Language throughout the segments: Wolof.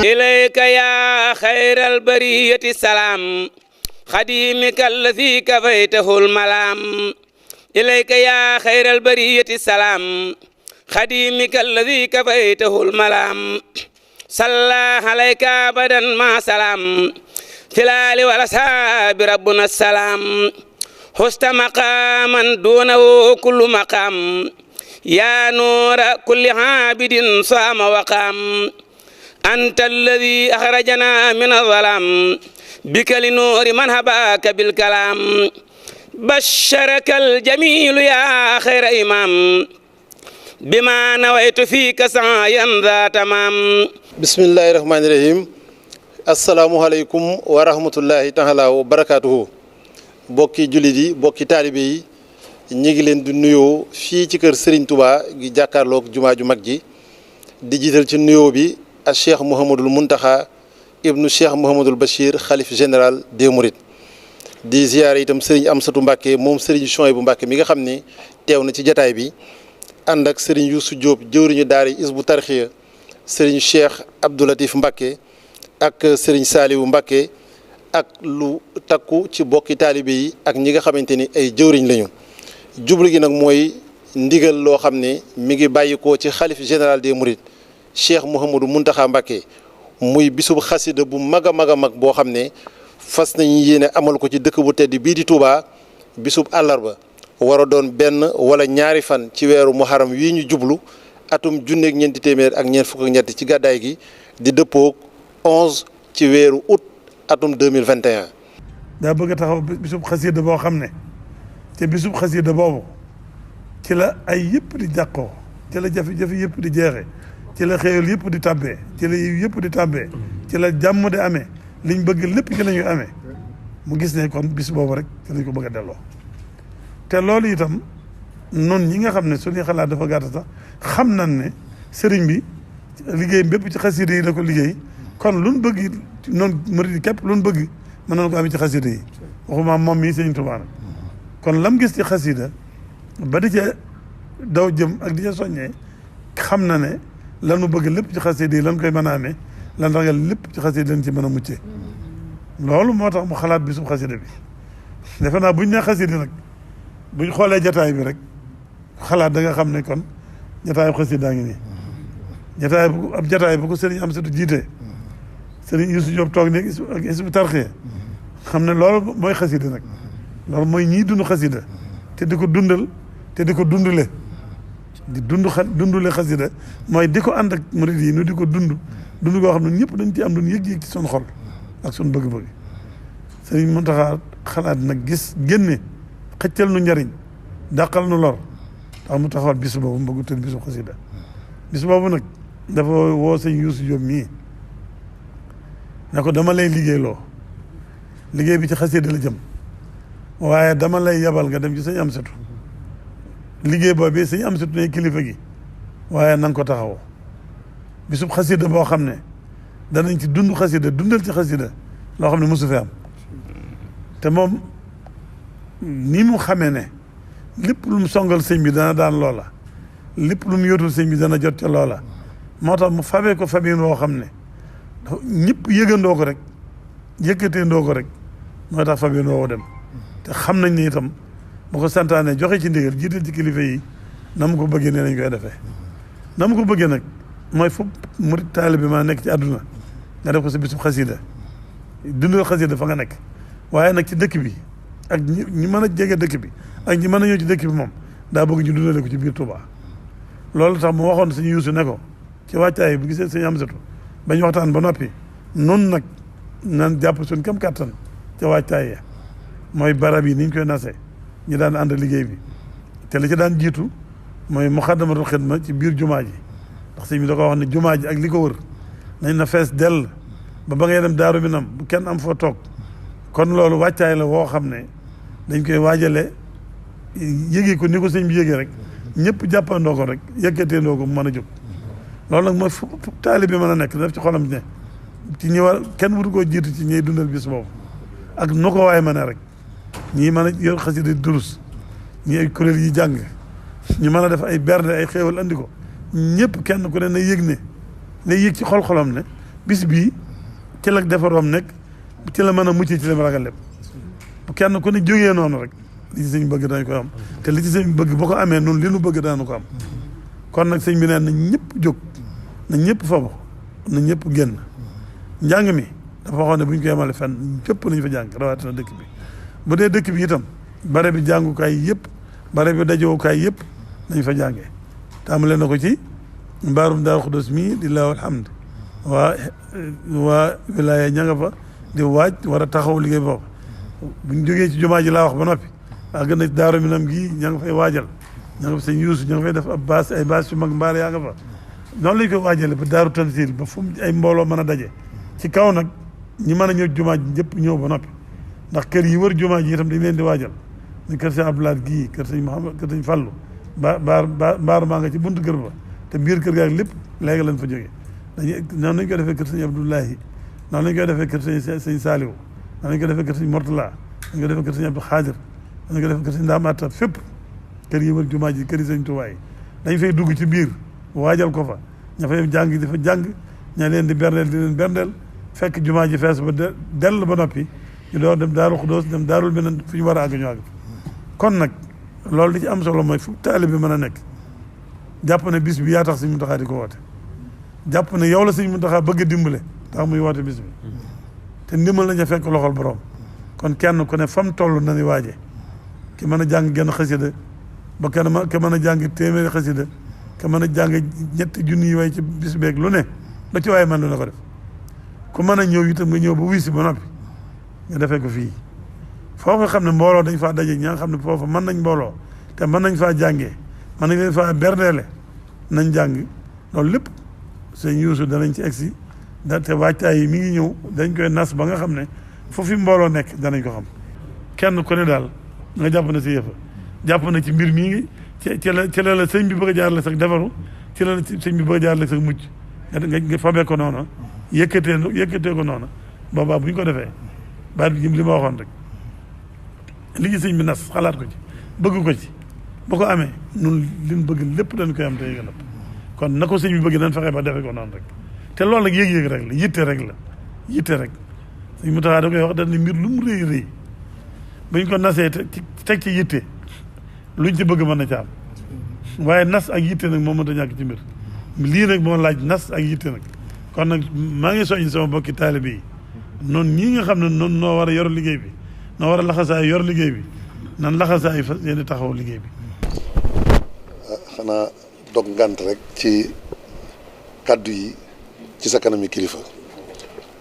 إليك يا خير البرية السلام خديمك الذي كفيته الملام إليك يا خير البرية السلام خديمك الذي كفيته الملام صلى عليك أبدا ما سلام في الآل والأصحاب ربنا السلام حست مقاما دونه كل مقام يا نور كل عابد صام وقام أنت الذي أخرجنا من الظلام بك لنور من هباك بالكلام بشرك الجميل يا خير إمام بما نويت فيك سعيا ذا تمام بسم الله الرحمن الرحيم السلام عليكم ورحمة الله تعالى وبركاته bokki jullit yi bokki taalibe yi ñi ngi leen di nuyoo fii ci kër Serigne Touba gi jàkkaarloog jumaa ju mag ji di jiital ci nuyoo bi ak Cheikh Mouhamadul Mountakha ibnu Cheikh Mouhamadul Bachir xalif général des Mourides di ziyaare itam Serigne Amsatou Mbacké moom Serigne Souhaïbou Mbacké mi nga xam ni teew na ci jataay bi ànd ak Serigne Youssou Diop jëwriñu daari Hizbut Tarqiyyah Serigne Cheikh Abdou Latif Mbacké ak Serigne Saliou Mbacké ak lu takku ci bokki taalibe yi ak ñi nga xamante ni ay jëwriñ lañu jublu gi nag mooy ndigal loo xam ne mi ngi bàyyikoo ci xalif général des Mourides Cheikh Mouhamadou Mountakha Mbacké muy bisub xasida bu mag a mag a mag boo xam ne fas nañu yéene amal ko ci dëkk bu tedd bii di Touba bisub àllarba war a doon benn wala ñaari fan ci weeru muharram wii ñu jublu atum junneeg ñeenti téeméer ak ñeent fukk ak ñett ci gàddaay gi di dëppoog 11 ci weeru août atum 2021. daa bëgg a taxaw bisub xasida boo xam ne te bisub xasida boobu ci la ay yëpp di jàqoo ci la jafe-jafe yëpp di jeexe ci la xéewal yëpp di tàbbee ci la yiw yëpp di tàbbee ci la jàmm di amee liñ bëgg lépp ci la ñuy amee mu gis ne kon bis boobu rek ci lañ ko bëgg a delloo te loolu itam noonu ñi nga xam ne suñuy xalaat dafa gàtt sax xam nañ ne sëriñ bi liggéey bépp ci xasida yi la ko liggéey kon lu ñu bëgg noonu murid yi képp lu ñu bëgg mën nañu ko amee ci xasida yi waxuma moom mii Sëriñ Tuubaa nag kon lam gis ci xasida ba di ca daw jëm ak di ca soññee xam na ne lanu bëgg lépp ci xasida yi lan koy mën a amee lan ragal lépp ci xasida lañ ci mën a muccee loolu moo tax mu xalaat bisub xasida bi defe naa buñ ne xasida nag buñ xoolee jataay bi rek xalaat da nga xam ne kon jataayu xasida ngi nii jataay bu ko sëriñ Amsatou jiitee sëriñ Youssou Diop toog nekk ak Hizbut Tarqiyyah xam ne loolu mooy xasida nag loolu mooy ñii dund xasida te di ko dundal te di ko dundule di dundule xasida mooy di ko ànd ak murid yi nu di ko dund goo xam ne ñëpp dañ ci am lu ñu yëg-yëg ci suñu xol ak suñu bëgg-bëgg sëriñ Mountakha xalaat nag gis génne xëccal nu njariñ dàqal nu lor tax mu taxawal bis boobu mu bëgg tëdd bisu xasida bis boobu nag dafa woo sëñ Youssou Diop mii ne ko dama lay liggéeyloo liggéey bi ci xasida la jëm waaye dama lay yabal nga dem ci sëñ Amsatou liggéey boobu sëñ Amsatou ne kilifa gi waaye na nga ko taxawoo bisub xasida boo xam ne danañ ci dund xasida dundal ci xasida loo xam ne mosu fi am te moom ni mu xamee ne lépp lu mu songal sëñ bi dana daan loola lépp lu mu yóotul sëñ bi dana jot ca loola moo tax mu fabee ko fabin woo xam ne ñëpp yëgandoo ko rek yëkkateendoo ko rek moo tax fabin woo dem te xam nañ ne itam bu ko santaane joxe ci ndigal jiital ci kilifa yi na mu ko bëggee nee nañ koy defee na mu ko bëggee nag mooy fu murid taalibe bi ma nekk ci àdduna nga def ko sa bisub xasida dundal xasida fa nga nekk waaye nag ci dëkk bi ak ñi mën a jege dëkk bi ak ñi mën a ñëw ci dëkk bi moom daa bëgg ñu dundale ko ci biir Touba loolu tax mu waxoon suñu Yuusu ne ko ci wàccaay bu gisee sëñ Amsatou bañ waxtaan ba noppi noonu nag nan jàpp suñ kam kàttan ca wàccaay ya mooy barab yi ni ñu koy nasee ñu daan ànd liggéey bi te li ci daan jiitu mooy Muxaddamatul Xidma ci biir jumaa ji ndax sëñ bi da ko wax ne jumaa ji ak li ko wër nañ na fees dell ba ngay dem Daaru Minam bu kenn am foo toog kon loolu wàccaay la woo xam ne dañ koy waajale yëgee ko ni ko sëñ bi yëgee rek ñëpp jàppandoo ko rek yëkkateendoo ko mu mën a jóg loolu nag mooy fu taalibe bi mën a nekk daf ci xolam ne ci ñi war kenn wutu koo jiitu ci ñiy dundal bis boobu ak nu ko waaye mën a rek ñii mën a yor xasida durus ñi ay kuréel yi jàng ñu mën a def ay bernde ay xéewal andi ko ñëpp kenn ku ne na yëg ne yëg ci xol-xolam ne bis bii ci la defaroom nekk ci la mën a mucc ci la ragal lépp bu kenn ku ne jógee noonu rek li ci sëñ bëgg dañ ko am te li ci sëñ bëgg boo ko amee noonu li nu bëgg daanu ko am kon nag sëñ bi neen na ñëpp jóg na ñëpp fabu na ñëpp génn njàng mi dafa waxoon ne bu ñu ko yemale fenn fépp nañu fa jàng rawatina dëkk bi bu dee dëkk bi itam bare bi jàngukaay yëpp bare bi dajowukaay yëpp nañ fa jàngee tàmbale na ko ci mbaarum Daaru Xudoos mii di lawal hamd waa wilaya ña nga fa di waaj war a taxaw liggéey boobu buñ jógee ci jumaa ji laa wax ba noppi gën na Daaru Minam gii ña nga fay waajal ña nga fa sëñ Yuusu ña nga fay def ab baas ay baas yu mag mbaar yaa nga fa noonu lañ koy waajale ba Daaru Tansil ba fu mu ay mbooloo mën a daje ci kaw nag ñi mën a ñëw jumaa ji ñëpp ñëw ba noppi ndax kër yi wër jumaa ji itam dañ leen di waajal ni kër sëñ Abdoulaye gii kër sëñ Mouhamad kër sëñ Fallu mbaar maa nga ci buntu kër ba te biir kër gaak lépp léegi lañ fa jógee noonu lañ koy defee kër sëñ Abdoulahi noonu lañ koy defee kër sëñ Saliou noonu lañ koy defee kër sëñ Mortala noonu lañ koy defee kër sëñ Abdou Khadir noonu lañ koy defee kër sëñ Ndaam Atta fépp kër yi wër jumaa ji kër yi sëñ Tuubaa yi dañ fay dugg ci biir waajal ko fa ña fay jàng di fa jàng ña leen di berndeel di leen berndeel fekk jumaa ji fees ba dell ba noppi ñu door dem Daaru Xudoos dem Daarul Minan fu ñu war a àgg ñu àgg kon nag loolu li ci am solo mooy fu taalibe bi mën a nekk jàpp ne bis bi yaa tax sëñ Muntaxa di ko woote jàpp ne yow la sëñ Muntaxa bëgg a dimbale tax muy woote bis bi te ndimbal nañu fekk loxol borom kon kenn ku ne fam toll na ni waaje ki mën a jàng genn xasida ba ki mën a jàng téeméeri xasida ki mën a jàng ñetti junni yi way ci bis beeg lu ne ba ci waaye man lu ne ko def ku mën a ñëw itam nga ñëw ba wuy si ba noppi nga defee ko fii foofu xam ne mbooloo dañ faa daje ñaa nga xam ne foofu mën nañ mbooloo te mën nañ faa jàngee mën nañ leen faa berdeele nañ jàng loolu lépp sëñ Yuusu danañ ci egsi te waajtaay yi mi ngi ñëw dañ koy nas ba nga xam ne foofu mbooloo nekk danañ ko xam kenn ku ne daal nga jàpp na si yëfa jàpp na ci mbir mii ngi ci la sëñ bi bëgg a jaarale sax defaru ci la sëñ bi bëgg a jaarale sax mucc nga fabee ko noonu yëkkatee ko noonu boobaa bu ñu ko defee baat bi li ma waxoon rek li ñu sëñ bi nas xalaat ko ci bëgg ko ci ba ko amee nun liñ bëgg lépp dañ koy am te yëga nëpp kon na ko sëñ bi bëgg nañ fexe ba defee ko noonu rek te loolu nag yëg-yëg rek la yitte rek sëñ mu taxaa da koy wax dañ ne mbir lu mu rëy rëy buñ ko nasee teg ci yitte luñ ci bëgg mën na ca am waaye nas ak yitte nag moo mënta ñàkk ci mbir lii nag moo laaj nas ak yitte nag kon nag maa ngi soññ sama bokki taalibe yi noonu ñii nga xam ne noonu noo war a yor liggéey bi noo war a laxasaay yor liggéey bi nan laxasaay fas yéene taxaw liggéey bi xanaa dog ngant rek ci kàddu yi ci sa kanami kilifa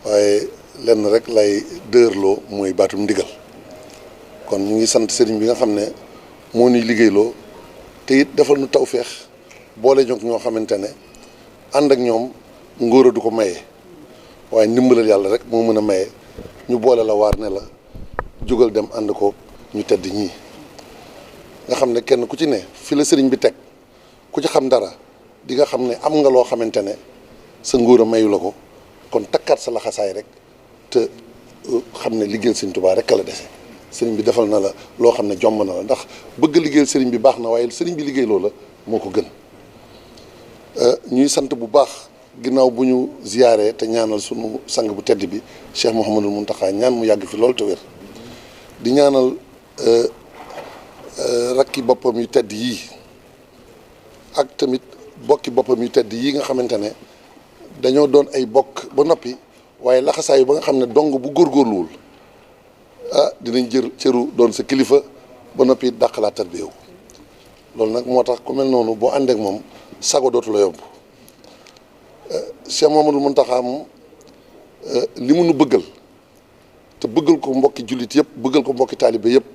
waaye lenn rek lay dërloo mooy baatum ndigal kon ñu ngi sant sëriñ bi nga xam ne moo ñuy liggéeyloo te it defal nu tawféex boole ñoog ñoo xamante ne ànd ak ñoom ngóora du ko maye waaye ndimbalal yàlla rek moo mën a maye ñu boole la waar ne la jógal dem ànd ko ñu tedd ñii nga xam ne kenn ku ci ne fi la sëriñ bi teg ku ci xam dara di nga xam ne am nga loo xamante ne sa ngóora mayu la ko kon takkaat sa laxasaay rek te xam ne liggéeyal sëriñ Tuubaa rek la dese sëriñ bi defal na la loo xam ne jomb na la ndax bëgg liggéeyal sëriñ bi baax na waaye sëriñ bi liggéey loo la moo ko gën ñuy sant bu baax ginnaaw bu ñu ziyaaree te ñaanal sunu sang bu tedd bi Cheikh Mouhamadul Mountakha ñaan mu yàgg fi loolu te wér di ñaanal rakki boppam yu tedd yii ak tamit bokki boppam yu tedd yii nga xamante ne dañoo doon ay bokk ba noppi waaye laxasaayu ba nga xam ne dong bu góorgóorluwul dinañ jër cëru doon sa kilifa ba noppi dàqalaat tarbiyewu loolu nag moo tax ku mel noonu boo àndeek moom sago dootu la yomb Cheikh Mouhamadul Mountakha moom li mu nu bëggal te bëggal ko mbokki jullit yëpp bëggal ko mbokki taalibe yëpp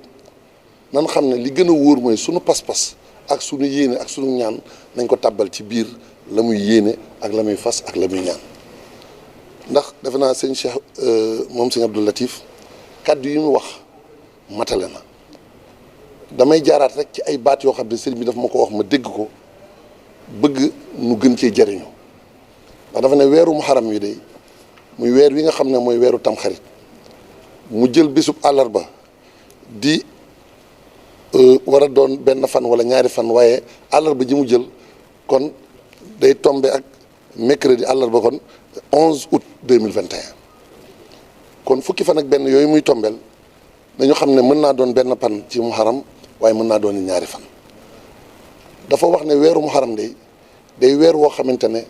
nan xam ne li gën a wóor mooy sunu pas-pas ak sunu yéene ak sunu ñaan nañ ko tàbbal ci biir la muy yéene ak la muy fas ak la muy ñaan ndax defe naa sëñ Cheikh moom sëñ Abdou Latif kàddu yi mu wax matale na damay jaaraat rek ci ay baat yoo xam ne sëriñ bi daf ma ko wax ma dégg ko bëgg nu gën cee jariñu ndax dafa ne weeru muharram wi de muy weer wi nga xam ne mooy weeru tamxarit mu jël bésub àllarba di war a doon benn fan wala ñaari fan waaye àllarba ji mu jël kon day tombe ak mercredi àllarba kon 11 août 2021 kon fukki fan ak benn yooyu muy tombeel dañu xam ne mën naa doon benn pan ci muharam waaye mën naa doon ñaari fan dafa wax ne weeru muharam day weer woo xamante ne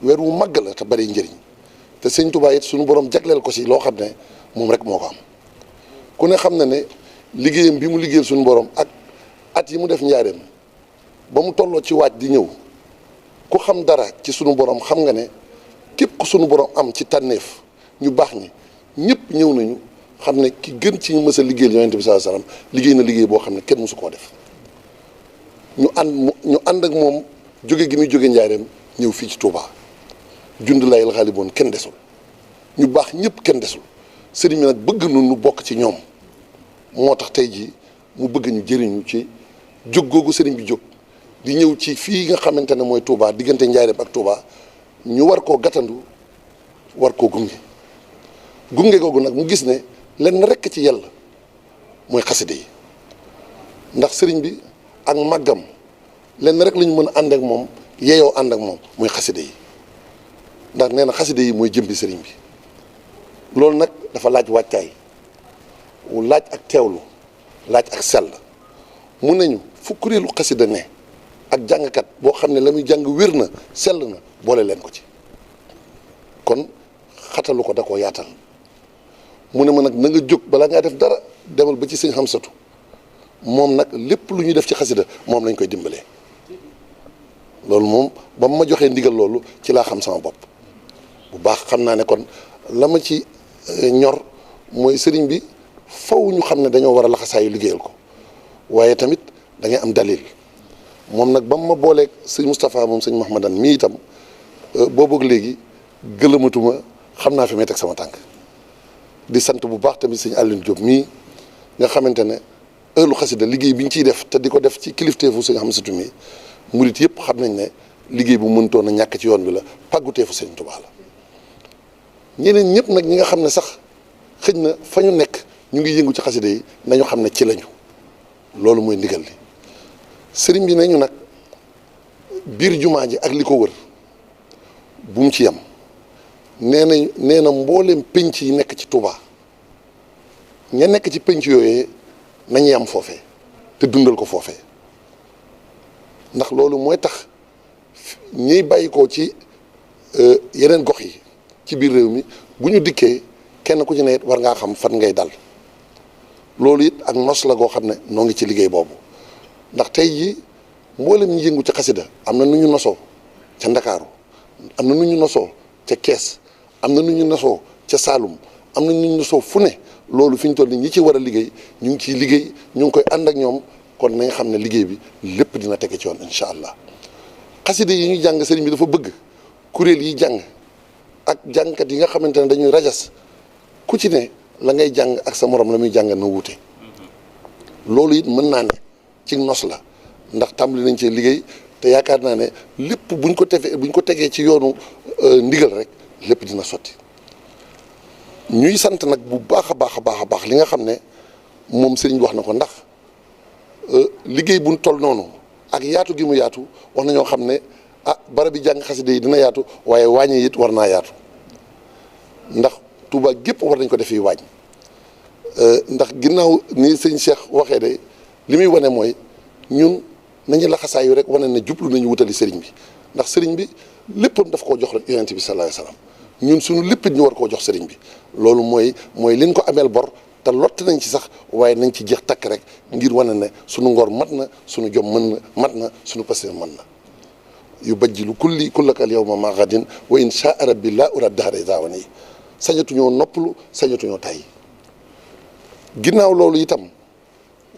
weer wu màgg la te bari njëriñ te sëñ Tuubaa it suñu borom jagleel ko si loo xam ne moom rek moo ko am ku ne xam na ne liggéeyam bi mu liggéeyal suñu borom ak at yi mu def njaareem ba mu tolloo ci waaj di ñëw ku xam dara ci sunu borom xam nga ne képp ku sunu borom am ci tànneef ñu baax ñi ñëpp ñëw nañu xam ne ki gën ci ñu mës a liggéeyal yonent bi sallallahu alayhi wasallam liggéey na liggéey boo xam ne kenn mësu koo def ñu ànd ak moom jóge gi muy jóge njaareem ñëw fii ci Touba jund layil xaaliboon kenn desul ñu baax ñëpp kenn desul sëriñ bi nag bëgg nu bokk ci ñoom moo tax tey jii mu bëgg ñu jëriñu ci jóg googu sëriñ bi jóg di ñëw ci fii nga xamante ne mooy Touba diggante njaareem ak Touba ñu war koo gàttandu war koo gunge googu nag mu gis ne lenn rekk ci yàlla mooy xaside yi ndax sëriñ bi ak màggam lenn rek lañu mën a ànd ak moom yeeyoo ànd ak moom mooy xaside yi ndax nee na xaside yi mooy jëmbi sëriñ bi loolu nag dafa laaj wàccaay laaj ak teewlu laaj ak sell mun nañu fu kuréelu xasida ne ak jàngkat boo xam ne la muy jàng wér na sell na boole leen ko ci kon xatalu ko da koo yaatal mu ne ma nag na nga jóg balaa ngaa def dara demal ba ci sëñ Xamsatu moom nag lépp lu ñuy def ci xasida moom lañ koy dimbalee loolu moom ba ma joxee ndigal loolu ci laa xam sama bopp bu baax xam naa ne kon la ma ci ñor mooy sëriñ bi faw ñu xam ne dañoo war a laxasaayu liggéeyal ko waaye tamit da ngay am dalil moom nag ba ma booleeg sëñ Moustapha moom sëñ Mahmadan mii itam boobu léegi gëlëmatuma xam naa fi may teg sama tànk di sant bu baax tamit sëñ Alioune Diop mii nga xamante ne ëllu xasida liggéey bi ñu ciy def te di ko def ci kilifteefu sëñ Xamsatu mii murit yëpp xam nañ ne liggéey bu mëntoon a ñàkk ci yoon bi la pàgguteefu sëñ Tuubaa la ñeneen ñëpp nag ñi nga xam ne sax xëj na fa ñu nekk ñu ngi yëngu ci xasida yi nañu xam ne ci lañu loolu mooy ndigal li sëriñ bi nañu nag biir jumaa ji ak li ko wër bu mu ci yem nee na mbooleem penc yi nekk ci Touba ña nekk ci penc yooyee nañu yam foofee te dundal ko foofee ndax loolu mooy tax ñiy bàyyi ko ci yeneen gox yi ci biir réew mi bu ñu dikkee kenn ku ci ne war ngaa xam fan ngay dal loolu it ak nos la goo xam ne noo ngi ci liggéey boobu ndax tey jii mboolem ñu yëngu ci xasida am na nu ñu nosoo ca Ndakaaru am na nu ñu nosoo ca Kees am na nu ñu nosoo ca Saalum am na nu ñu nosoo fu ne loolu fi ñu toll nii ñi ci war a liggéey ñu ngi ciy liggéey ñu ngi koy ànd ak ñoom kon nañ xam ne liggéey bi lépp dina tege ci yoon incha allah xasida yi ñu jàng sëriñ bi dafa bëgg kuréel yi jàng ak jàngkat yi nga xamante ne dañuy rajas ku ci ne la ngay jàng ak sa morom la muy jàng na wuute loolu it mën naa ne ci nos la ndax tàmbali nañ cee liggéey te yaakaar naa ne lépp buñ ko tegee ci yoonu ndigal rek lépp dina sotti ñuy sant nag bu baax a baax li nga xam ne moom sëriñ bi wax na ko ndax liggéey buñ toll noonu ak yaatu gi mu yaatu wax nañoo xam ne barab bi jàng xasida yi dina yaatu waaye wàññi it war naa yaatu ndax Touba gépp war nañ ko def fii waañ ndax ginnaaw ni sëñ Cheikh waxee de li muy wane mooy ñun nañu laxasaayu rek wane ne jublu nañu wutali sëriñ bi ndax sëriñ bi léppam daf koo jox rek yonent bi sallallahu alayhi wasallam ñun suñu lépp ñu war koo jox sëriñ bi loolu mooy liñ ko ameel bor te lott nañ ci sax waaye nañ ci jeex takk rek ngir wane ne suñu ngor mat na suñu jom mën na mat na suñu pasteur mën na yu bajjilu kullaka al yawma ma ghadin wa in shaa rabbi la urad dahra zawani sañatuñoo noppalu sañatuñoo tay ginnaaw loolu itam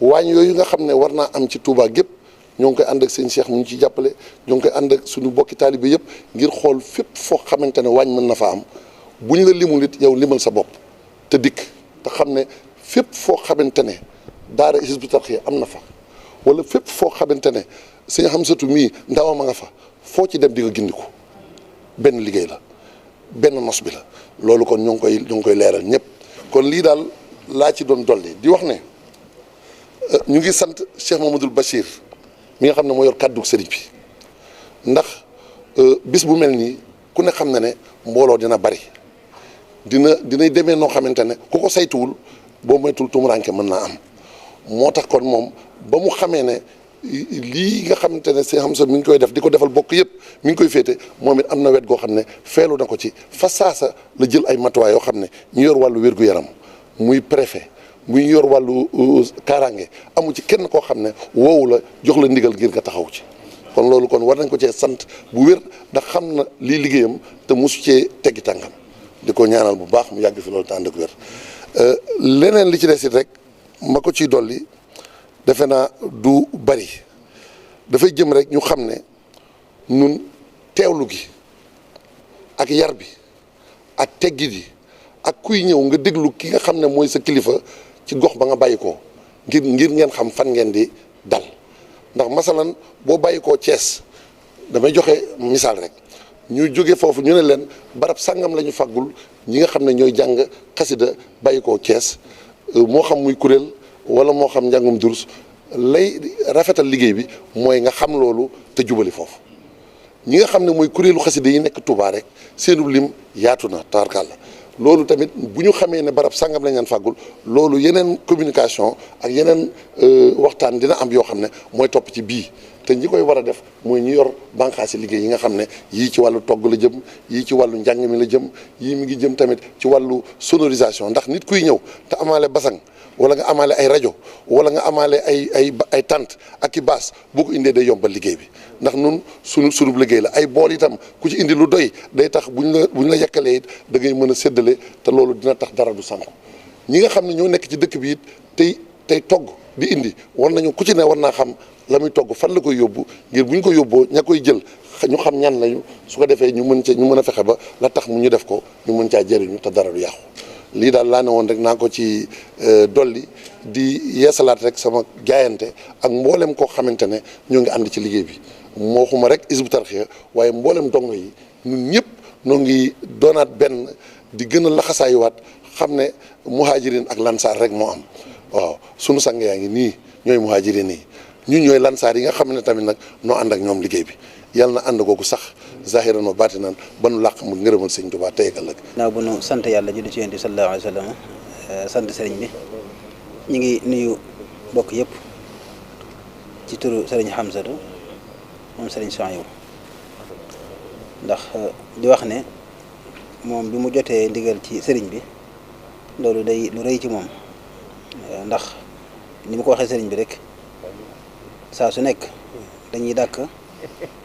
waañ yooyu nga xam ne war naa am ci Touba gépp ñoo ngi koy ànd ak seen Cheikh mu ngi ci jàppale ñoo ngi koy ànd ak suñu bokki taalibe yëpp ngir xool fépp foo xamante ne waañ mën na fa am bu ñu la limul it yow limal sa bopp te dikk te xam ne fépp foo xamante ne daara Hizbut Tarqiyyah am na fa wala fépp foo xamante ne sëñ Xamsatu mii ndawam a nga fa foo ci dem di nga gindiku benn liggéey la benn nos bi la loolu kon ñoo ngi koy leeral ñëpp kon lii daal laa ci doon dolli di wax ne ñu ngi sant Cheikh Mamadou Bachir mi nga xam ne moo yor kàddu sëriñ bi ndax bis bu mel nii ku ne xam na ne mbooloo dina bari dinay demee noo xamante ne ku ko saytuwul boo moytul tumuranke mën naa am moo tax kon moom ba mu xamee ne lii nga xamante ne si xam sa mi ngi koy def di ko defal bokk yëpp mi ngi koy féete moom it am na wet goo xam ne feelu na ko ci fa saasa la jël ay matuwaay yoo xam ne ñu yor wàllu wér-gu-yaram muy préfet muy yor wàllu kaaraange amu ci kenn koo xam ne woowu la jox la ndigal ngir nga taxaw ci kon loolu kon war nañ ko cee sant bu wér ndax xam na lii liggéeyam te mosu cee teggi tàngam di ko ñaanal bu baax mu yàgg fi loolu te ànd ak wér leneen li ci des it rek ma ko ciy dolli defe naa du bari dafay jëm rek ñu xam ne nun teewlu gi ak yar bi ak teggit yi ak kuy ñëw nga déglu ki nga xam ne mooy sa kilifa ci gox ba nga bàyyi ko ngir ngeen xam fan ngeen di dal ndax masalan boo bàyyi koo Thiès damay joxe misaal rek ñu jóge foofu ñu ne leen barab sàngam la ñu fàggul ñi nga xam ne ñooy jàng xasida bàyyi koo Thiès moo xam muy kuréel wala moo xam njàngum durus lay rafetal liggéey bi mooy nga xam loolu te jubali foofu ñi nga xam ne mooy kuréelu xasida yi nekk Touba rek seenu lim yaatu na taarkàlla loolu tamit bu ñu xamee ne barab sàngam lañ leen fàggul loolu yeneen communication ak yeneen waxtaan dina am yoo xam ne mooy topp ci bii te ñi koy war a def mooy ñu yor bànqaasi liggéey yi nga xam ne yii ci wàllu togg la jëm yii ci wàllu njàng mi la jëm yii mi ngi jëm tamit ci wàllu sonorisation ndax nit kuy ñëw te amaale basang wala nga amaale ay rajo wala nga amaale ay tente ak i baas boo ko indee day yombal liggéey bi ndax nun sunu liggéey la ay bool itam ku ci indi lu doy day tax buñ la yekkalee it da ngay mën a séddale te loolu dina tax dara du sànku ñi nga xam ne ñoo nekk ci dëkk bi it tey togg di indi war nañu ku ci ne war naa xam la muy togg fan la koy yóbbu ngir bu ñu ko yóbboo ña koy jël ñu xam ñan lañu su ko defee ñu mën a fexe ba la tax mu ñu def ko ñu mën caa jëriñu te dara du yàqu lii daal laa ne woon rek naa ko ci dolli di yeesalaat rek sama jaayante ak mboolem koo xamante ne ñoo ngi ànd ci liggéey bi moo xuma rek Hizbut Tarqiyyah waaye mboolem dongo yi ñun ñëpp noo ngi doonaat benn di gën a laxasaayuwaat xam ne muhajirin ak lansaar rek moo am waaw sunu sang yaa ngi nii ñooy muhajirin yi ñun ñooy lansaar yi nga xam ne tamit nag noo ànd ak ñoom liggéey bi yàlla na ànd googu sax zahiran wa baatinan ba nu làq mu ngërëmal sëñ Tuubaa tey ak ëllëg. naaw bu nu sant yàlla julli ci Yonent bi sallallahu alayhi wa sallam sant sëriñ bi ñu ngi nuyu bokk yëpp ci turu sëriñ Hamzatu moom sëriñ Souhaïbou ndax di wax ne moom bi mu jotee ndigal ci sëriñ bi loolu day lu rëy ci moom ndax ni mu ko waxee sëriñ bi rek saa su nekk dañuy dàkk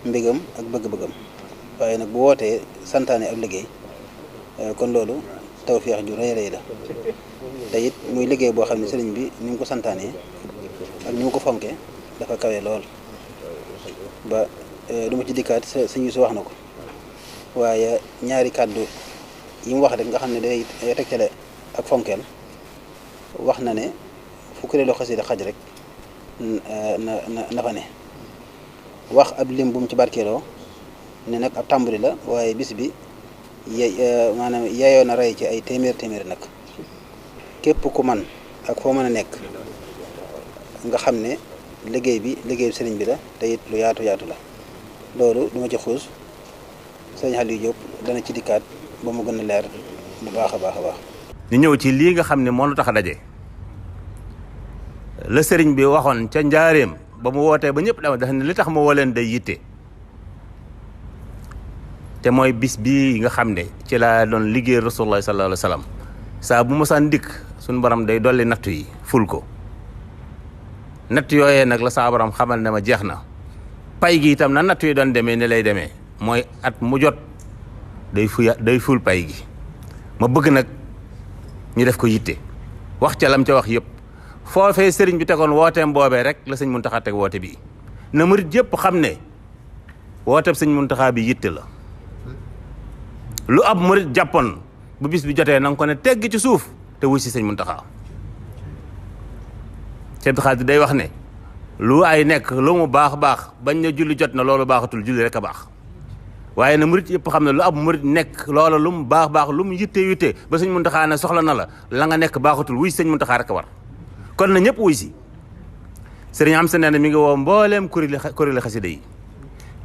mbégam ak bëgg-bëggam waaye nag bu wootee santaane ab liggéey kon loolu tawfeex ju rëy rëy la te it muy liggéey boo xam ne sëriñ bi ni mu ko santaanee ak ni mu ko fonkee dafa kawe lool ba du ma ci dikkaat sëñ Yuusu wax na ko waaye ñaari kàddu yi mu wax rek nga xam ne day tegtale ak fonkeel wax na ne fu kuréelu xasida xaj rek na fa ne wax ab lim bu mu ci barkeeloo ne nag ab tàmbali la waaye bis bi maanaam yeyoo na rey ci ay téeméer nag képp ku man ak foo mën a nekk nga xam ne liggéey sëriñ bi la te it lu yaatu la loolu duma ci xuus sëriñ Aliou Diop dana ci dikkaat ba mu gën a leer bu baax a baax. ñu ñëw ci lii nga xam ne moo nu tax a daje la sëriñ bi waxoon ca njaareem ba mu wootee ba ñëpp dama dafa ne li tax ma woo leen day yitte te mooy bis bii nga xam ne ci laa doon liggéey rasulullah sallallahu alayhi wa sallam saa bu mosaan dikk suñu borom day dolli nattu yi ful ko natt yooyee nag la saa borom xamal ne ma jeex na pay gi itam na natt yi doon demee ni lay demee mooy at mu jot day ful pay gi ma bëgg nag ñu def ko yitte wax ca lam ca wax yëpp foofee sëriñ bi tegoon wooteem boobee rek la sëñ Muntaxa teg woote bii na murit yëpp xam ne wooteeb sëñ Muntaxa bi yitte la lu ab murit jàppoon bu bis bi jotee na nga ko ne tegg ci suuf te wuy si sëñ Muntaxa Cheikh Xaadir day wax ne lu ay nekk lu mu baax bañ na julli jot na loolu baaxatul julli rek a baax waaye na murit yëpp xam ne lu ab murit nekk loola lu mu baax lu mu yitte ba sëñ Muntaxa ne soxla na la nga nekk baaxatul wuy si sëñ Muntaxa rek a war kon na ñëpp wuy si sëriñ am sa nee na mi ngi woo mbooleem kuréeli xasida yi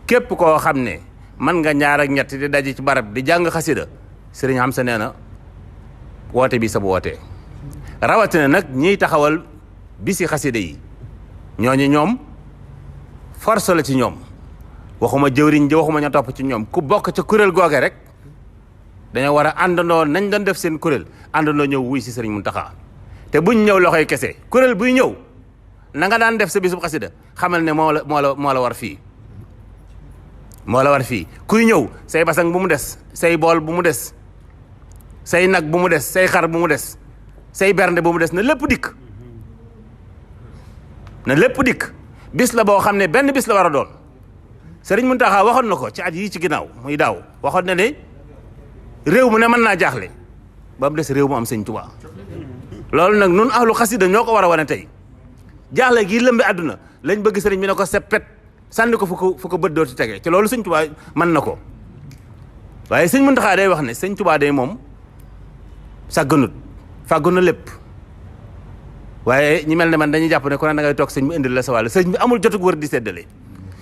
képp koo xam ne man nga ñaar ak ñett di daje ci barab di jàng xasida sëriñ Hamza nee na woote bi sa bu wootee rawatina nag ñiy taxawal bisi xasida yi ñooñu ñoom force la ci ñoom waxuma jëwriñ ji waxuma ña topp ci ñoom ku bokk ca kuréel googe rek dañoo war a àndandoo nañ doon def seen kuréel àndandoo ñëw wuy si sëriñ Muntaxa te buñ ñëw loxoy kese kuréel buy ñëw na nga daan def sa bisub xasida xamal ne moo la war fii moo la war fii kuy ñëw say basang bu mu des say bool bu mu des say nag bu mu des say xar bu mu des say bernde bu mu des na lépp dikk bis la boo xam ne benn bis la war a doon sëriñ Muntaxa waxoon na ko ci at yii ci ginnaaw muy daaw waxoon na ne réew mu ne mën naa jaaxle ba mu des réew mu am sëñ Tuubaa loolu nag nun ahlu xasida ñoo ko war a wane tey jaaxle gii lëmbi àdduna lañ bëgg sëriñ bi ne ko seppet sànni ko fu ko bët dooti tege ci loolu sëñ Tuubaa mën na ko waaye sëñ Muntaxa day wax ne sëñ Tuubaa day moom sàgganut fàggu na lépp waaye ñi mel ne man dañuy jàpp ne ku ne da ngay toog sëñ bi indil la sa wàll sëñ bi amul jotug wër di séddale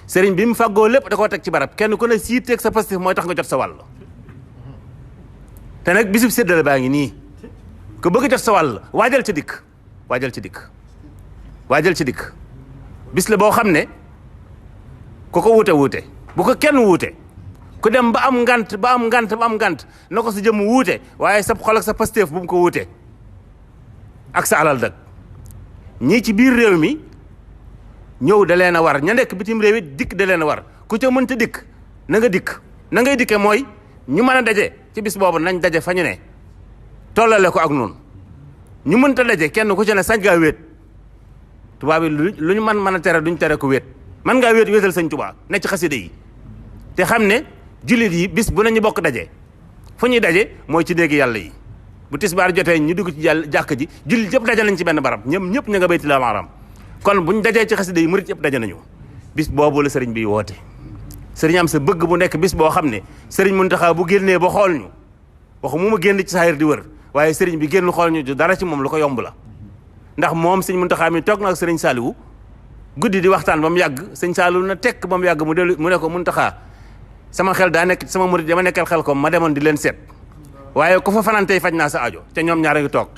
sëriñ bi mu fàggoo lépp da koo teg ci barab kenn ku ne sii teeg sa pastif mooy tax nga jot sa wàll te nag bisub séddale baa ngi nii ku bëgg jot sa wàll waajal ci dikk bis la boo xam ne ku ko wuute bu ko kenn wuute ku dem ba am ngant na ko sa jëmm wuute waaye sa xol ak sa pastif bu mu ko wuute ak sa alal dag ñii ci biir réew mi ñëw da leen a war ña nekk bitim réew it dikk da leen a war ku ca mënta dikk na nga dikk na ngay dikke mooy ñu mën a daje ci bis boobu nañ daje fa ñu ne tollale ko ak noonu ñu mënta daje kenn ku ci ne sañ ngaa wéet tubaab yi lu ñu mën a tere duñ tere ko wéet mën ngaa wéetal sëñ Tuubaa ne ci xasida yi te xam ne jullit yi bis bu nañu bokk daje fu ñuy daje mooy ci néegi yàlla yi bu tisbaar jotee ñu dugg ci jàkk ji jullit yëpp daje nañ ci benn barab ñëpp ña nga Baytul Haram kon buñ dajee ci xasida yi murit yëpp daje nañu bis boobu la sëriñ bi woote sëriñ am sa bëgg bu nekk bis boo xam ne sëriñ Muntaxa bu génnee ba xool ñu waxu mu ma génn ci saayir di wër waaye sëriñ bi génn xool ñu dara ci moom lu ko yomb la ndax moom sëriñ Muntaxa mi toog na ak sëriñ Saaliwu guddi di waxtaan ba mu yàgg sëriñ Saaliwu na tekk ba mu yàgg mu ne ko Muntaxa sama xel daa nekk sama murit dama nekkal xel ko ma demoon di leen seet waaye ku fa fanaan tey faj naa sa aajo te ñoom ñaar a ngi toog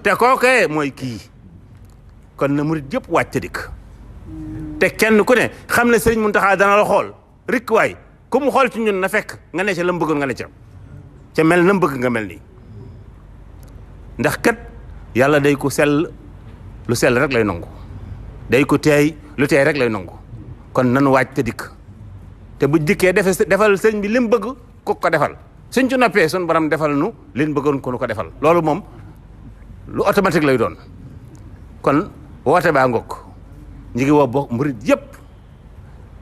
te kookee mooy kii kon na murit yëpp wàcc dikk te kenn ku ne xam ne sëriñ Muntaxa dana la xool rikk waay ku mu xool ci ñun na fekk nga ne ca la mu bëggoon nga ne ca mel na mu bëgg nga mel nii ndax kat yàlla day ko sell lu sell rek lay nangu day ko teey lu teey rek lay nangu kon nanu waaj te dikk te bu dikkee defal sëriñ bi li mu bëgg ko defal suñ ci noppee suñ borom defal nu leen bëggoon ko nu ko defal loolu moom lu automatique lay doon kon woote baa ngokk ñi ngi woo bokk murit yëpp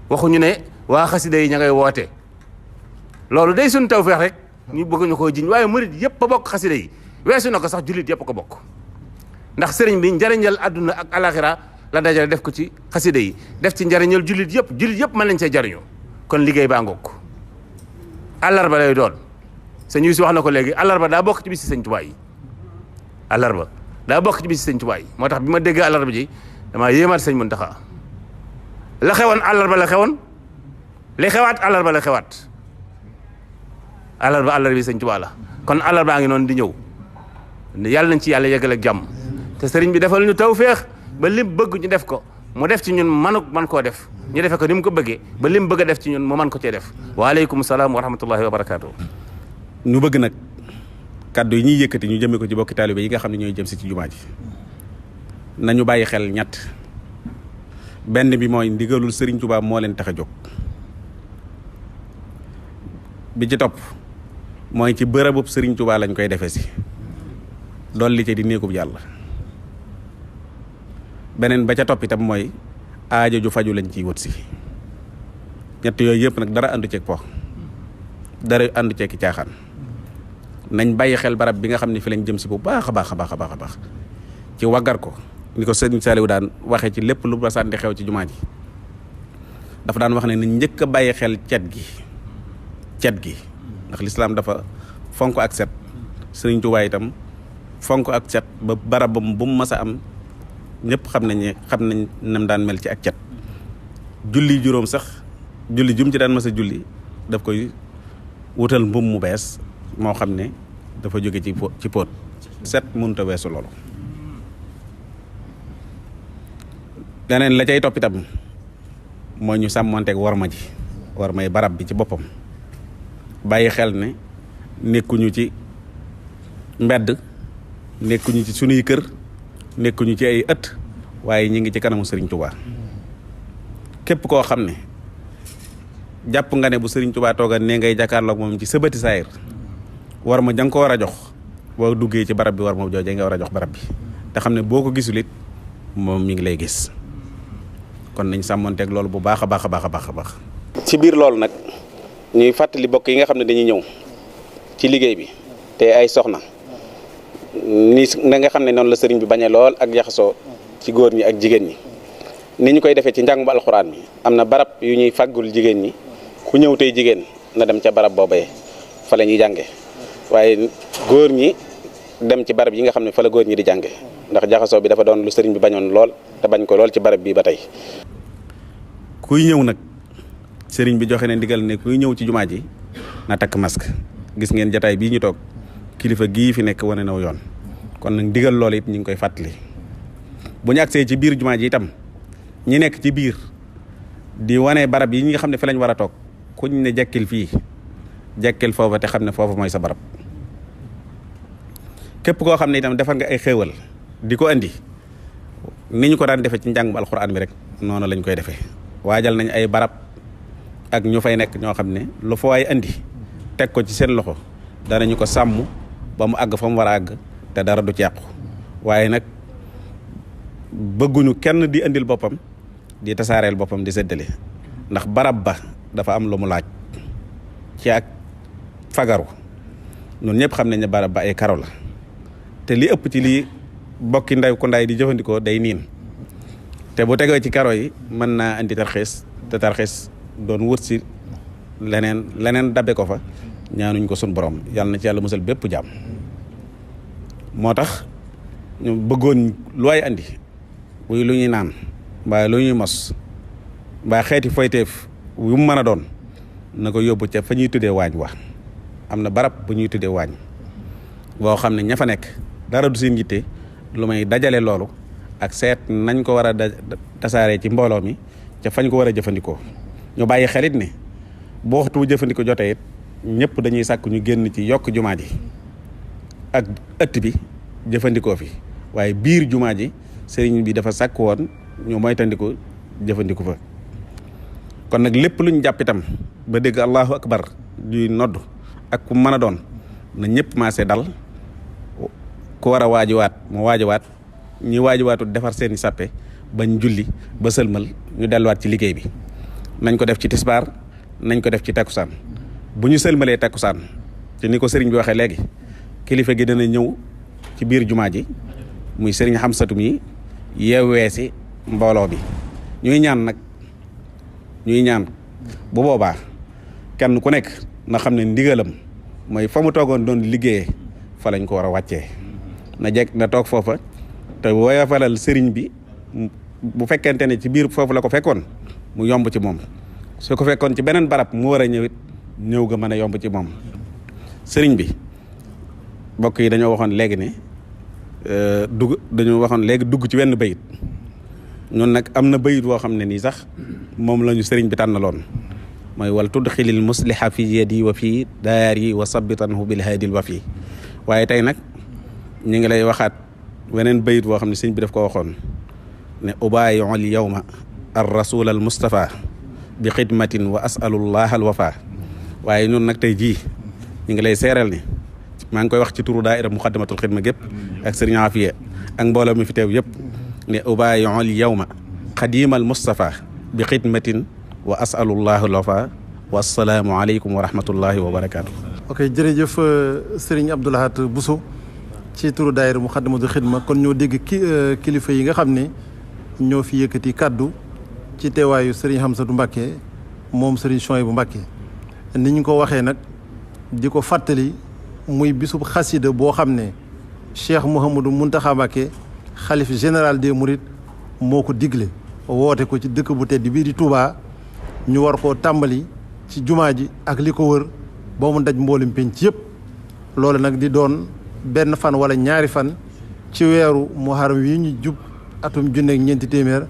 waxuñu ne waa xasida yi ña ngay woote loolu day suñ tawfeex rek ñu bëgg ñu koo jiñ waaye murit yëpp a bokk xasida yi weesu na ko sax jullit yëpp ko bokk ndax sëriñ bi njariñal àdduna ak alaxira la dajale def ko ci xasida yi def ci njariñal jullit yëpp mën nañ see jariñu kon liggéey baa ngokk àllarba lay doon sëñ Yuusu wax na ko léegi àllarba daa bokk ci bisi sëñ Tuubaa yi àllarba daa bokk ci bisi sëñ Tuubaa yi moo tax bi ma déggee àllarba ji damaa yéemaat sëñ Muntaxa la xewoon àllarba la xewoon li xewaat àllarba la xewaat àllarba bi sëñ Tuubaa la kon àllarbaa ngi noonu di ñëw yàlla nañ ci yàlla yeggal ak jàmm te sëriñ bi defal ñu tawféex ba lim bëgg ñu def ko mu def ci ñun man koo def ñu defe ko ni mu ko bëggee ba lim bëgg a def ci ñun mu man ko cee def waaleykum salaam wa rahmatullahi wa barakaatu. ñu bëgg nag kàddu yi ñuy yëkkati ñu jëmee ko ci bokki taalibe yi nga xam ne ñooy jëm si ci jumaa ji nañu bàyyi xel ñett benn bi mooy ndigalul Sëriñ Tuubaa moo leen tax a jóg bi ci topp mooy ci bërëbub Sëriñ Tuubaa lañ koy defee si dolli ci di néegub yàlla beneen ba ca topp itam mooy aajo ju faju lañ ciy wut si ñett yooyu yëpp nag dara àndu ceeg po dara àndu ceeg caaxaan nañ bàyyi xel barab bi nga xam ne fi lañ jëm si bu baax a baax ci waggar ko ni ko sëñ Saliou daan waxee ci lépp lu ba sànni xew ci jumaa ji dafa daan wax ne nañ njëkk a bàyyi xel cet gi ndax lislaam dafa fonk ak set Sëriñ Tuubaa itam fonk ak cet ba barabam bu mu mas a am ñëpp xam nañ nam daan mel ci ak cet julli juróom sax julli jum ci daan mas a julli daf koy wutal mbubb mu bees moo xam ne dafa jóge ci póot set mënut a weesu loolu. leneen la cay topp itam mooy ñu sàmmonteeg warma ji warmay barab bi ci boppam bàyyi xel ne nekkuñu ci mbedd nekkuñu ci sunuy kër nekkuñu ci ay ëtt waaye ñi ngi ci kanamu Serigne Touba képp koo xam ne jàpp nga ne bu Serigne Touba tooga ne ngay jàkkaarloog moom ci sëbati saayir war ma jang ko war a jox boo duggee ci barab bi war ma joojee nga war a jox barab bi te xam ne boo ko gisul it moom mi ngi lay gis kon nañ sàmmonteeg loolu bu baax a baax a baax a baax a baax. ci biir loolu nag ñuy fàttali bokk yi nga xam ne dañuy ñëw ci liggéey bi te ay soxna ni nga xam ne noonu la sëriñ bi bañee lool ak jaxasoo ci góor ñi ak jigéen ñi ni ñu koy defee ci njàngum alxuraan mi am na barab yu ñuy fàggul jigéen ñi ku ñëw tey jigéen na dem ca barab boobee fa la ñuy jànge waaye góor ñi dem ci barab yi nga xam ne fa la góor ñi di jànge ndax jaxasoo bi dafa doon lu sëriñ bi bañoon lool te bañ ko lool ci barab bii ba tey. kuy ñëw nag sëriñ bi joxe ne ndigal ne kuy ñëw ci jumaa ji na takk masque gis ngeen jataay bii ñu toog kilifa gii fi nekk wane naw yoon kon nag ndigal loolu it ñu ngi koy fàttali bu ñu agsee ci biir jumaa ji itam ñi nekk ci biir di wane barab yi ñi nga xam ne fi lañ war a toog kuñ ne jekkil fii jekkil foofa te xam ne foofa mooy sa barab képp koo xam ne itam defar nga ay xéewal di ko andi ni ñu ko daan defee ci njàngum alxuraan mi rek noonu lañ koy defee waajal nañ ay barab ak ñu fay nekk ñoo xam ne lu fa waay andi teg ko ci seen loxo danañu ko sàmm ba mu àgg fa mu war a àgg te dara du ci yàqu waaye nag bëgguñu kenn di andil boppam di tasaareel boppam di séddale ndax barab ba dafa am lu mu laaj ci ak fagaru ñun ñëpp xam nañ ne barab ba ay karo la te li ëpp ci lii bokki nday ku nday di jëfandikoo day niin te bu tegee ci karo yi mën naa andi tarxiis te tarxiis doon wut si leneen dabe ko fa ñaanuñ ko sun borom yàlla na ci yàlla musal bépp jaam moo tax ñu bëggoon lu waay andi muy lu ñuy naan mbaa lu ñuy mos mbaa xeeti foyteef yu mu mën a doon na ko yóbbu ca fa ñuy tuddee waañ wa am na barab bu ñuy tuddee waañ boo xam ne ña fa nekk dara du seen yitte lu may dajale loolu ak seet nañ ko war a tasaaree ci mbooloo mi ca fañ ko war a jëfandikoo ñu bàyyi xelit ne boo waxtu bu jëfandikoo jotee it ñëpp dañuy sàkk ñu génn ci yokk jumaa ji ak ëtt bi jëfandikoo fi waaye biir jumaa ji sëriñ bi dafa sàkk woon ñu moytandiku jëfandiku fa kon nag lépp luñ jàpp itam ba dégg allahu akbar di nodd ak ku mën a doon na ñëpp maase dal ku war a waajiwaat mu waajiwaat ñi waajiwaatu defar seeni sàppe bañ julli ba sëlmal ñu delluwaat ci liggéey bi nañ ko def ci tisbaar nañ ko def ci takkusaan bu ñu sëlmalee takkusaan te ni ko sëriñ bi waxee léegi kilifa gi dana ñëw ci biir jumaa ji muy sëriñ Xamsatu mi yeewee si mbooloo bi ñuy ñaan bu boobaa kenn ku nekk na xam ne ndigalam mooy fa mu toogoon doon liggéeyee fa lañ ko war a wàccee na toog foofa te woyofalal sëriñ bi bu fekkente ne ci biir foofu la ko fekkoon mu yomb ci moom su ko fekkoon ci beneen barab mu war a ñëwit ñëw ga mën a yomb ci moom sëriñ bi mbokk yi dañoo waxoon léegi ne dugg ci wenn bayit ñun nag am na bayit woo xam ne nii sax moom la ñu sëriñ bi tànnaloon mooy wal tudxilil musliha fi yadi wa fi daari wa sabitanhu bil haadil wa fi waaye tey nag ñu ngi lay waxaat weneen bayit woo xam ne sëriñ bi daf ko waxoon ne ubaayi'u al yawma ar rasul al mustafa bi xidmatin wa asalullah al wafa waaye ñun nag tey jii ñu ngi lay seeral ne maa ngi koy wax ci turu daaira muxaddamatul xidma gépp ak sëriñ Afiya ak mbooloo mi fi teew yëpp ne ubaayi'u al yawma xadimal mustafa bi xidmatin wa asalullah al wafa wa assalaamu aleykum wa rahmatullahi wa barakaatu. ok jërëjëf sëriñ Abdou Lahad Bousso ci turu daayira muxaddamatul xidma kon ñoo dégg kilifa yi nga xam ne ñoo fi yëkkati kàddu ci teewaayu sëriñ Hamsatu Mbàkke moom sëriñ Souhaïbou Mbàkke ni ñu ko waxee nag di ko fàttali muy bisub xasida boo xam ne Cheikh Mouhamadou Mountakha Mbàkke xalif général des Mourides moo ko digle woote ko ci dëkk bu tedd bii di Touba ñu war koo tàmbali ci jumaa ji ak li ko wër ba mu daj mboolem penc yëpp loolu nag di doon benn fan wala ñaari fan ci weeru muharram wi ñu jub atum junne ak ñeenti téeméer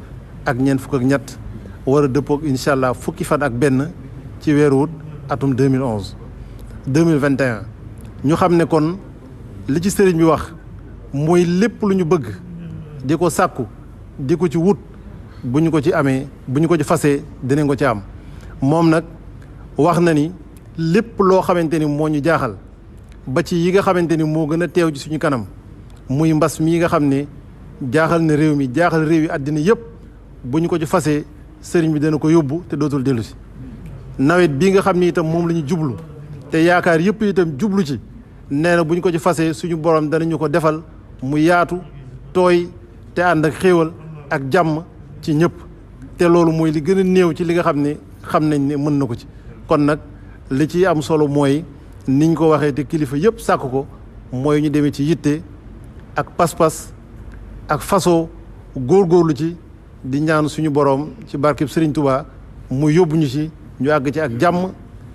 ak ñeent fukk ak ñett war a dëppoog incha allah fukki fan ak benn ci weeru wut atum 2021 ñu xam ne kon li ci sëriñ bi wax mooy lépp lu ñu bëgg di ko sàkku di ko ci wut bu ñu ko ci amee bu ñu ko ci fasee dinañ ko ci am moom nag wax na ni lépp loo xamante ni moo ñu jaaxal ba ci yi nga xamante ni moo gën a teew ci suñu kanam muy mbas mii nga xam ne jaaxal na réew mi jaaxal réew yi àddina yëpp bu ñu ko ci fasee sëriñ bi dana ko yóbbu te dootul dellu si nawet bii nga xam ni itam moom la ñu jublu te yaakaar yëpp itam jublu ci nee na bu ñu ko ci fasee suñu borom danañu ko defal mu yaatu tooy te ànd ak xéewal ak jàmm ci ñëpp te loolu mooy li gën a néew ci li nga xam ne xam nañ ne mën na ko ci kon nag li ci am solo mooy niñ ko waxee te kilifa yëpp sàkk ko mooy ñu demee ci yitte ak pas-pas ak façon góorgóorlu ci di ñaan suñu borom ci barkeb Serigne Touba mu yóbbu ñu ci ñu àgg ci ak jàmm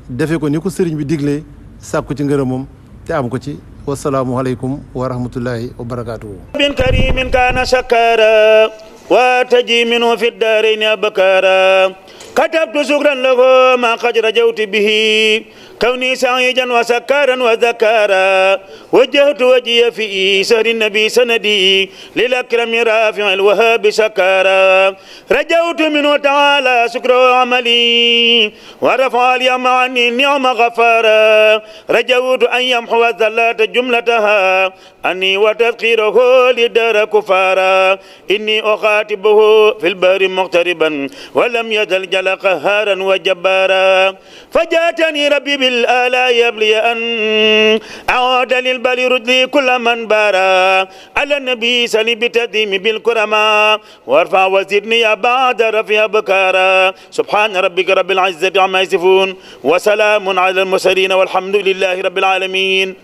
defe ko ni ko sëriñ bi diglee sàkku ci ngërëmam te am ko ci wasalaamu aleykum wa rahmatullahi wa barakaatuhu bin karimin kaana shakara wa taji minu fi daarayni abkara katabtu shukran lahu ma qad rajawtu bihi كوني سعيدا وسكارا وذكارا وجهت وجهي في سهر النبي سندي للأكرم رافع الوهاب شكارا رجوت منه تعالى شكر عملي ورفع اليوم عني النعم غفارا رجوت أن يمحو الذلات جملتها أني وتذكيره لدار كفارا إني أخاطبه في البحر مغتربا ولم يزل جل قهارا وجبارا فجاتني ربي بالآلاء يبلي أن أعود للبر رجلي كل من بارا على النبي سلي بتديم بالكرماء وارفع وزدني بعد رفيع بكارا سبحان ربك رب العزة عما يصفون وسلام على المرسلين والحمد لله رب العالمين.